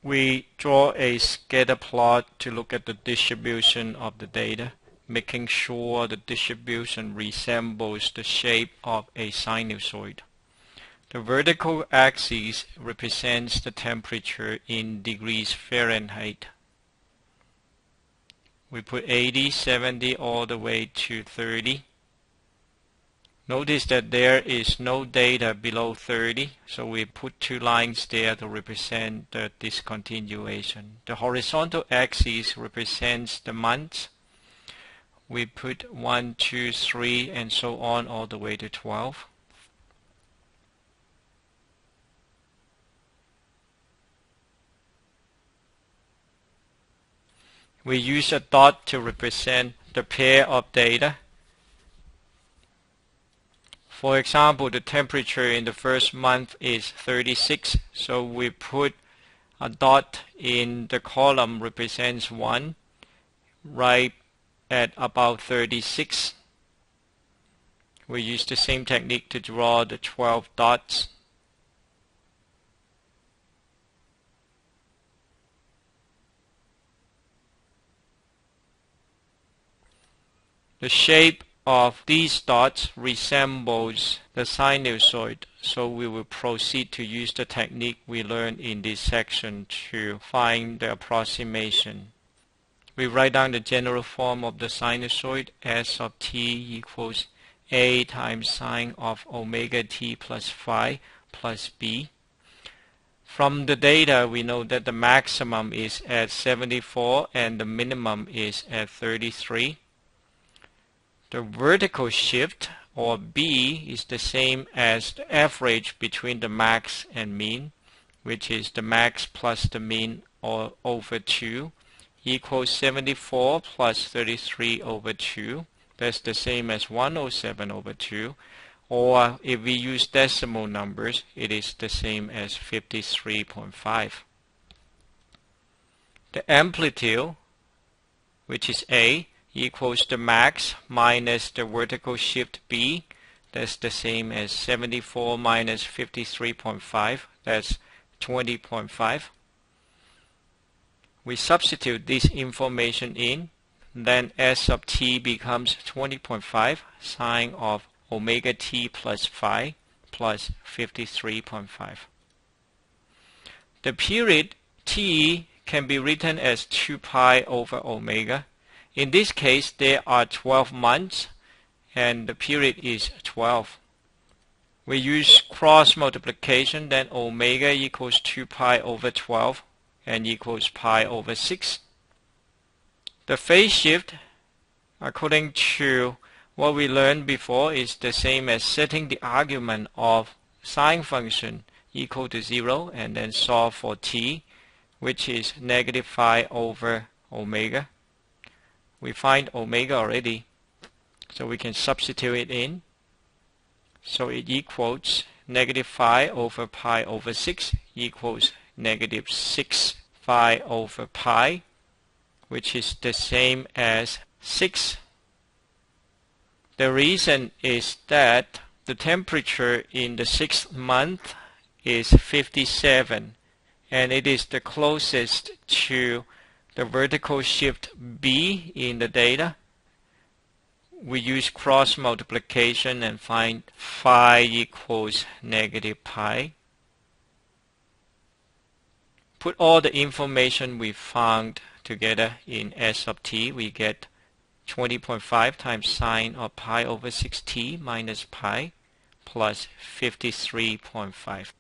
We draw a scatter plot to look at the distribution of the data, making sure the distribution resembles the shape of a sinusoid. The vertical axis represents the temperature in degrees Fahrenheit. We put 80, 70 all the way to 30. Notice that there is no data below 30, so we put two lines there to represent the discontinuation. The horizontal axis represents the months. We put 1, 2, 3, and so on all the way to 12. We use a dot to represent the pair of data. For example, the temperature in the first month is 36, so we put a dot in the column represents 1 right at about 36. We use the same technique to draw the 12 dots. The shape of these dots resembles the sinusoid, so we will proceed to use the technique we learned in this section to find the approximation. We write down the general form of the sinusoid. S of t equals a times sine of omega t plus phi plus b. From the data, we know that the maximum is at 74 and the minimum is at 33. The vertical shift, or B, is the same as the average between the max and mean, which is the max plus the mean over 2, equals 74 plus 33 over 2. That's the same as 107 over 2. Or if we use decimal numbers, it is the same as 53.5. The amplitude, which is A, equals the max minus the vertical shift B. That's the same as 74 minus 53.5. That's 20.5. We substitute this information in. Then S of t becomes 20.5 sine of omega t plus phi plus 53.5. The period t can be written as 2 pi over omega. In this case, there are 12 months and the period is 12. We use cross multiplication, then omega equals 2 pi over 12 and equals pi over 6. The phase shift, according to what we learned before, is the same as setting the argument of sine function equal to 0 and then solve for t, which is negative phi over omega. We find omega already, so we can substitute it in. So it equals negative phi over pi over 6 equals negative 6 phi over pi, which is the same as 6. The reason is that the temperature in the 6th month is 57, and it is the closest to the vertical shift B in the data. We use cross multiplication and find phi equals negative pi. Put all the information we found together in S of t. We get 20.5 times sine of pi over 6t minus pi plus 53.5.